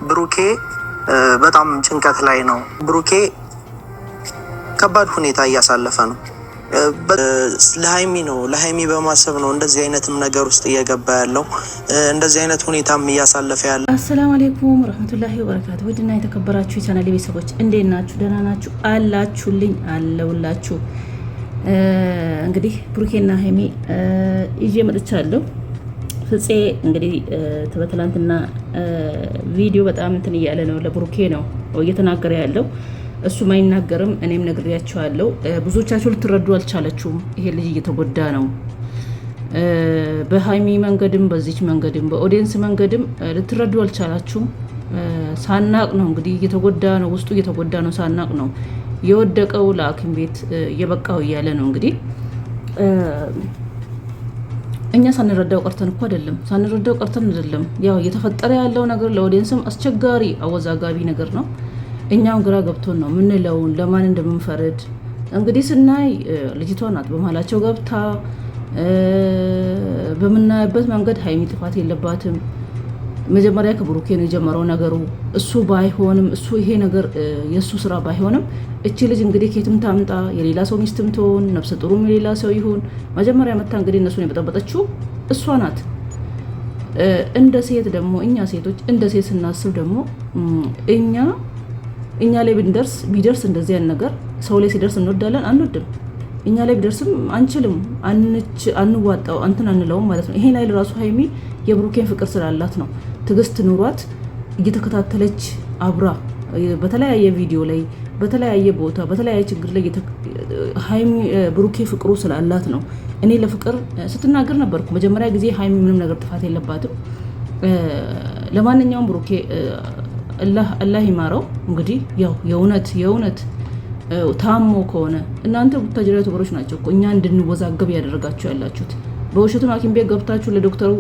ብሩኬ በጣም ጭንቀት ላይ ነው። ብሩኬ ከባድ ሁኔታ እያሳለፈ ነው። ለሀይሚ በማሰብ ነው እንደዚህ አይነትም ነገር ውስጥ እየገባ ያለው፣ እንደዚህ አይነት ሁኔታም እያሳለፈ ያለ። አሰላሙ አለይኩም ወራህመቱላሂ ወበረካቱ። ውድና የተከበራችሁ የቻናሌ ቤተሰቦች እንዴት ናችሁ? ደህና ናችሁ? አላችሁልኝ? አለውላችሁ። እንግዲህ ብሩኬና ሀይሚ ይዤ መጥቻለሁ። ፍፄ እንግዲህ በትላንትና ቪዲዮ በጣም እንትን እያለ ነው፣ ለብሩኬ ነው እየተናገረ ያለው። እሱም አይናገርም፣ እኔም ነግሬያቸዋለሁ። ብዙዎቻችሁ ልትረዱ አልቻለችሁም። ይሄ ልጅ እየተጎዳ ነው። በሀይሚ መንገድም በዚች መንገድም በኦዲየንስ መንገድም ልትረዱ አልቻላችሁም። ሳናቅ ነው እንግዲህ እየተጎዳ ነው፣ ውስጡ እየተጎዳ ነው። ሳናቅ ነው የወደቀው፣ ለሐኪም ቤት እየበቃው እያለ ነው። እንግዲህ እኛ ሳንረዳው ቀርተን እኮ አይደለም፣ ሳንረዳው ቀርተን አይደለም። ያው እየተፈጠረ ያለው ነገር ለኦዲየንስም አስቸጋሪ አወዛጋቢ ነገር ነው። እኛም ግራ ገብቶን ነው ምንለውን ለማን እንደምንፈርድ እንግዲህ ስናይ ልጅቷ ናት በመሀላቸው ገብታ። በምናይበት መንገድ ሀይሚ ጥፋት የለባትም። መጀመሪያ ከብሩኬ ነው የጀመረው ነገሩ። እሱ ባይሆንም እሱ ይሄ ነገር የእሱ ስራ ባይሆንም እቺ ልጅ እንግዲህ ኬትም ታምጣ የሌላ ሰው ሚስትም ትሆን ነፍሰ ጥሩም የሌላ ሰው ይሁን መጀመሪያ መታ እንግዲህ እነሱን የበጠበጠችው እሷ ናት። እንደ ሴት ደግሞ እኛ ሴቶች እንደ ሴት ስናስብ ደግሞ እኛ ላይ ቢደርስ እንደዚህ አይነት ነገር ሰው ላይ ሲደርስ እንወዳለን አንወድም? እኛ ላይ ቢደርስም አንችልም፣ አንዋጣው እንትን አንለውም ማለት ነው። ይሄን አይል ራሱ ሀይሚ የብሩኬን ፍቅር ስላላት ነው ትዕግስት ኑሯት እየተከታተለች አብራ በተለያየ ቪዲዮ ላይ በተለያየ ቦታ በተለያየ ችግር ላይ ሀይሚ ብሩኬ ፍቅሩ ስላላት ነው። እኔ ለፍቅር ስትናገር ነበርኩ መጀመሪያ ጊዜ ሀይሚ ምንም ነገር ጥፋት የለባትም። ለማንኛውም ብሩኬ አላህ ይማረው። እንግዲህ ያው የእውነት ታሞ ከሆነ እናንተ ቡታጅራ ዩቱበሮች ናቸው እኮ እኛ እንድንወዛገብ ያደረጋችሁ ያላችሁት። በውሸቱን ሐኪም ቤት ገብታችሁ ለዶክተሩ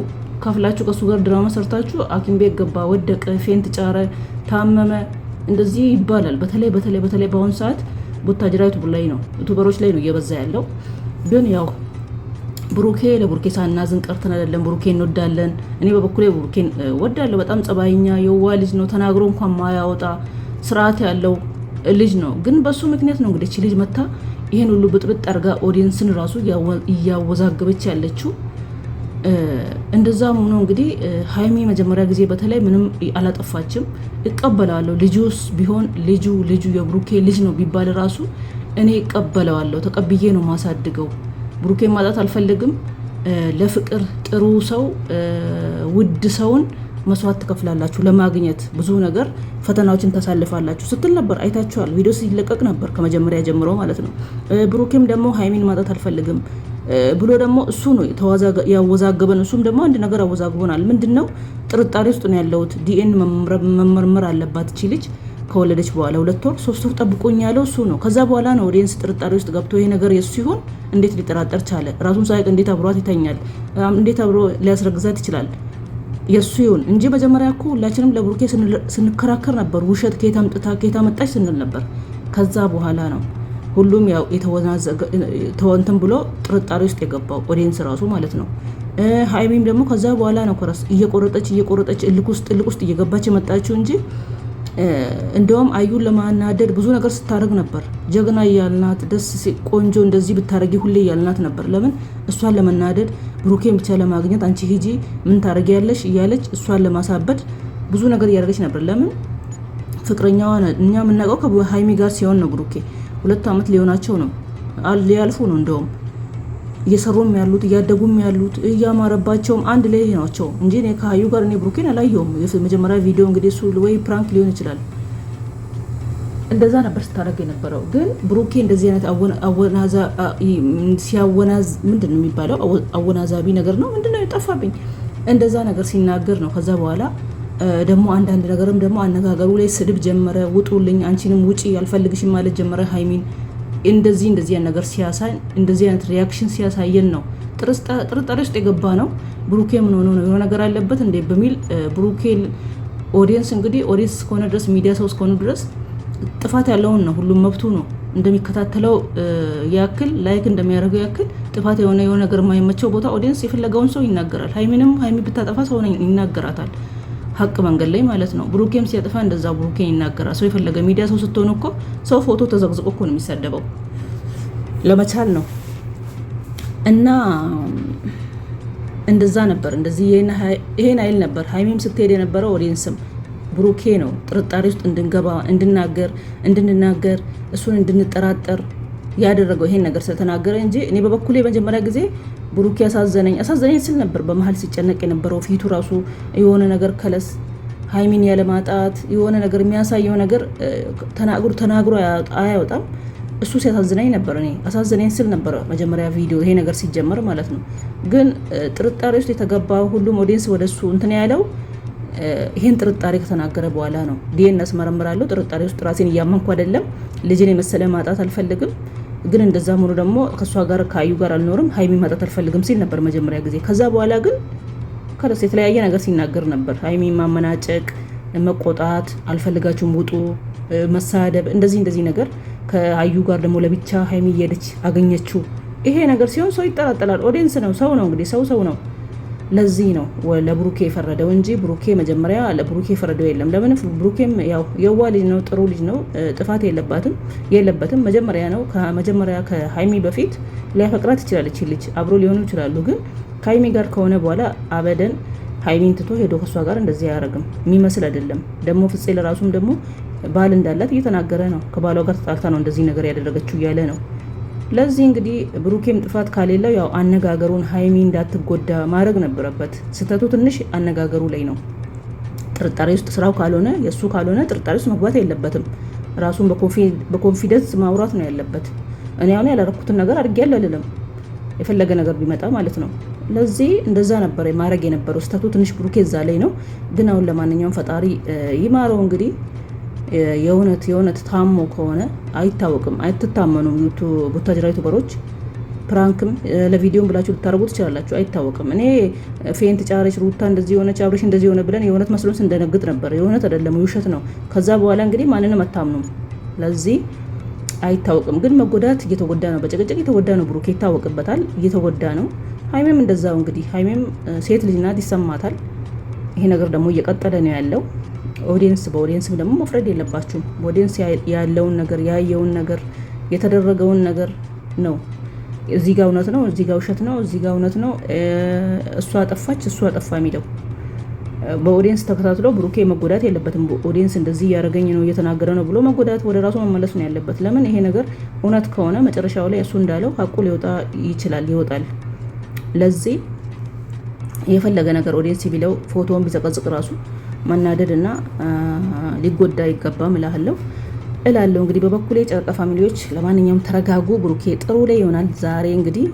ከፍላችሁ ከሱ ጋር ድራማ ሰርታችሁ ሐኪም ቤት ገባ፣ ወደቀ፣ ፌንት ጫረ፣ ታመመ እንደዚህ ይባላል። በተለይ በአሁኑ ሰዓት ቡታጅራ ዩቱበሮች ላይ ነው እየበዛ ያለው። ግን ያው ለብሩኬ ሳናዝን ቀርተን አይደለም። ብሩኬ እንወዳለን። እኔ በበኩሌ ብሩኬን ወዳለሁ። በጣም ጸባይኛ የዋ ልጅ ነው። ተናግሮ እንኳን ማያወጣ ስርዓት ያለው ልጅ ነው። ግን በሱ ምክንያት ነው እንግዲህ ልጅ መታ ይሄን ሁሉ ብጥብጥ አርጋ ኦዲየንስን ራሱ እያወዛገበች ያለችው። እንደዛም ሆኖ እንግዲህ ሀይሚ መጀመሪያ ጊዜ በተለይ ምንም አላጠፋችም። እቀበለዋለሁ። ልጁስ ቢሆን ልጁ የብሩኬ ልጅ ነው ቢባል ራሱ እኔ እቀበለዋለሁ። ተቀብዬ ነው ማሳድገው። ብሩኬ ማጣት አልፈልግም። ለፍቅር ጥሩ ሰው ውድ ሰውን መስዋዕት ትከፍላላችሁ ለማግኘት ብዙ ነገር ፈተናዎችን ታሳልፋላችሁ ስትል ነበር። አይታችኋል። ቪዲዮ ሲለቀቅ ነበር ከመጀመሪያ ጀምሮ ማለት ነው። ብሩኬም ደግሞ ሀይሚን ማጣት አልፈልግም ብሎ ደግሞ እሱ ነው ያወዛገበን። እሱም ደግሞ አንድ ነገር አወዛግቦናል። ምንድነው? ጥርጣሬ ውስጥ ነው ያለሁት። ዲኤን መመርመር አለባት እቺ ልጅ ከወለደች በኋላ 2 ወር 3 ወር ጠብቆኝ ያለው እሱ ነው። ከዛ በኋላ ነው ኦዲየንስ ጥርጣሬ ውስጥ ገብቶ ይሄ ነገር የሱ ሲሆን እንዴት ሊጠራጠር ቻለ? ራሱን ሳይቅ እንዴት አብሯት ይተኛል? እንዴት አብሮ ሊያስረግዛት ይችላል? የሱ ይሁን እንጂ መጀመሪያ እኮ ሁላችንም ለብሩኬ ስንከራከር ነበር። ውሸት ከየት አመጣች ስንል ነበር። ከዛ በኋላ ነው ሁሉም ያው ተወንተን ብሎ ጥርጣሬ ውስጥ የገባው ኦዲየንስ ራሱ ማለት ነው። ሀይሚም ደግሞ ከዛ በኋላ ነው ኮረስ እየቆረጠች እልክ ውስጥ እየገባች የመጣችው እንጂ እንደውም አዩን ለማናደድ ብዙ ነገር ስታደርግ ነበር። ጀግና እያልናት ደስ ቆንጆ እንደዚህ ብታረጊ ሁሌ እያልናት ነበር። ለምን? እሷን ለመናደድ ብሩኬን ብቻ ለማግኘት አንቺ ሂጂ ምን ታረጊያለሽ እያለች እሷን ለማሳበድ ብዙ ነገር እያደረገች ነበር። ለምን? ፍቅረኛዋ እኛ የምናውቀው ከሀይሚ ጋር ሲሆን ነው። ብሩኬ 2 ዓመት ሊሆናቸው ነው፣ ሊያልፉ ነው። እንደውም እየሰሩም ያሉት እያደጉም ያሉት እያማረባቸውም አንድ ላይ ናቸው እንጂ እኔ ከሀዩ ጋር እኔ ብሩኬን አላየሁም። የመጀመሪያ ቪዲዮ እንግዲህ እሱ ወይ ፕራንክ ሊሆን ይችላል። እንደዛ ነበር ስታደርግ የነበረው። ግን ብሩኬ እንደዚህ አይነት ምንድን ነው የሚባለው? አወናዛቢ ነገር ነው ምንድን ነው የጠፋብኝ። እንደዛ ነገር ሲናገር ነው። ከዛ በኋላ ደግሞ አንዳንድ ነገርም ደግሞ አነጋገሩ ላይ ስድብ ጀመረ። ውጡልኝ፣ አንቺንም ውጪ፣ አልፈልግሽም ማለት ጀመረ ሀይሚን። እንደዚህ አይነት ነገር ሲያሳይ እንደዚህ አይነት ሪያክሽን ሲያሳየን ነው ጥርጣሬ ውስጥ የገባ ነው። ብሩኬ ምን ሆኖ ነው የሆነ ነገር አለበት እንዴ በሚል ብሩኬ ኦዲየንስ እስከሆነ ድረስ ሚዲያ ሰው እስከሆነ ድረስ ጥፋት ያለውን ነው ሁሉም መብቱ ነው። እንደሚከታተለው ያክል ላይክ እንደሚያደርገው ያክል ጥፋት የሆነ ነገር የማይመቸው ቦታ ኦዲየንስ የፈለገውን ሰው ይናገራል። ሀይሚ ብታጠፋ ሰው ይናገራታል። ሀቅ መንገድ ላይ ማለት ነው። ብሩኬም ሲያጥፋ እንደዛ ብሩኬን ይናገራል። ሰው የፈለገ ሚዲያ ሰው ስትሆኑ እኮ ሰው ፎቶ ተዘቅዝቆ እኮ ነው የሚሰደበው፣ ለመቻል ነው። እና እንደዛ ነበር። እንደዚህ ይሄን አይል ነበር። ሀይሚም ስትሄድ የነበረው ኦዲየንስም ብሩኬ ነው ጥርጣሬ ውስጥ እንድንገባ እንድንናገር እሱን እንድንጠራጠር ያደረገው ይሄን ነገር ስለተናገረ እንጂ እኔ በበኩሌ መጀመሪያ ጊዜ ብሩኬ አሳዘነኝ ስል ነበር። በመሀል ሲጨነቅ የነበረው ፊቱ ራሱ የሆነ ነገር ከለስ ሀይሚን ያለማጣት የሆነ ነገር የሚያሳየው ነገር ተናግሮ አያወጣም። እሱ ሲያሳዝነኝ ነበር። እኔ አሳዘነኝ ስል ነበር መጀመሪያ ቪዲዮ ይሄ ነገር ሲጀመር ማለት ነው። ግን ጥርጣሬ ውስጥ የተገባው ሁሉም ኦዲየንስ ወደሱ እንትን ያለው ይሄን ጥርጣሬ ከተናገረ በኋላ ነው። ዲኤንኤስ መረምራለሁ፣ ጥርጣሬ ውስጥ ራሴን እያመንኩ አይደለም፣ ልጅን የመሰለ ማጣት አልፈልግም፣ ግን እንደዛ ሆኖ ደግሞ ከእሷ ጋር ከአዩ ጋር አልኖርም፣ ሀይሚ ማጣት አልፈልግም ሲል ነበር መጀመሪያ ጊዜ። ከዛ በኋላ ግን ከደስ የተለያየ ነገር ሲናገር ነበር። ሀይሚ ማመናጨቅ፣ መቆጣት፣ አልፈልጋችሁም ውጡ፣ መሳደብ፣ እንደዚህ ነገር ከአዩ ጋር ደግሞ ለብቻ ሀይሚ እየሄደች አገኘችው። ይሄ ነገር ሲሆን ሰው ይጠራጠራል። ኦዲየንስ ነው፣ ሰው ነው እንግዲህ ሰው ነው። ለዚህ ነው ለብሩኬ የፈረደው እንጂ ብሩኬ መጀመሪያ ለብሩኬ የፈረደው የለም። ለምን? ብሩኬም ያው የዋ ልጅ ነው፣ ጥሩ ልጅ ነው፣ ጥፋት የለበትም። መጀመሪያ ከሀይሚ በፊት ሊያፈቅራት ይችላለች ልጅ፣ አብሮ ሊሆኑ ይችላሉ። ግን ከሀይሚ ጋር ከሆነ በኋላ አበደን ሀይሚን ትቶ ሄዶ ከሷ ጋር እንደዚህ አያደርግም። የሚመስል አይደለም። ደግሞ ፍፄ ለራሱም ደግሞ ባል እንዳላት እየተናገረ ነው። ከባሏ ጋር ተጣልታ ነው እንደዚህ ነገር ያደረገችው እያለ ነው። ለዚህ እንግዲህ ብሩኬም ጥፋት ካሌለው ያው አነጋገሩን ሀይሚ እንዳትጎዳ ማድረግ ነበረበት። ስህተቱ ትንሽ አነጋገሩ ላይ ነው። ጥርጣሬ ውስጥ ስራው ካልሆነ የእሱ ካልሆነ ጥርጣሬ ውስጥ መግባት የለበትም። ራሱን በኮንፊደንስ ማውራት ነው ያለበት። እኔ አሁን ያላረኩትን ነገር አድርጌያለሁ አልልም፣ የፈለገ ነገር ቢመጣ ማለት ነው። ለዚህ እንደዛ ነበር ማድረግ የነበረው። ስህተቱ ትንሽ ብሩኬ እዛ ላይ ነው። ግን አሁን ለማንኛውም ፈጣሪ ይማረው እንግዲህ የእውነት ታሞ ከሆነ አይታወቅም። አይትታመኑም። ቡታጅራ ዩቱበሮች ፕራንክም ለቪዲዮም ብላችሁ ልታደርጉ ትችላላችሁ። አይታወቅም። እኔ ፌንት ጫረች፣ ሩታ እንደዚህ የሆነች፣ አብሬሽ እንደዚህ የሆነ ብለን የእውነት መስሎን ስንደነግጥ ነበር። የእውነት አይደለም፣ ውሸት ነው። ከዛ በኋላ እንግዲህ ማንንም አታምኑም። ለዚህ አይታወቅም። ግን መጎዳት እየተጎዳ ነው። በጭቅጭቅ እየተጎዳ ነው። ብሩኬ ይታወቅበታል፣ እየተጎዳ ነው። ሀይሜም እንደዛው እንግዲህ ሀይሜም ሴት ልጅ ናት፣ ይሰማታል። ይሄ ነገር ደግሞ እየቀጠለ ነው ያለው። በኦዲየንስም ደግሞ መፍረድ የለባችሁም። በኦዲየንስ ያለውን ነገር ያየውን ነገር የተደረገውን ነገር ነው። እዚህ ጋር እውነት ነው፣ እዚህ ጋር ውሸት ነው፣ እዚህ ጋር እውነት ነው፣ እሷ አጠፋች፣ እሱ አጠፋ የሚለው በኦዲየንስ ተከታትሎ ብሩኬ መጎዳት የለበትም። ኦዲየንስ እንደዚህ እያደረገኝ ነው እየተናገረ ነው ብሎ መጎዳት ወደ ራሱ መመለስ ነው ያለበት። ለምን? ይሄ ነገር እውነት ከሆነ መጨረሻው ላይ እሱ እንዳለው ሀቁ ሊወጣ ይወጣል። ለዚህ የፈለገ ነገር ኦዲየንስ ቢለው ፎቶውን ቢዘቀዝቅ ራሱ መናደድ እና ሊጎዳ ይገባም እላለሁ። እንግዲህ በበኩሌ ጨረቃ ፋሚሊዎች ለማንኛውም ተረጋጉ። ብሩኬ ጥሩ ላይ ይሆናል ዛሬ እንግዲህ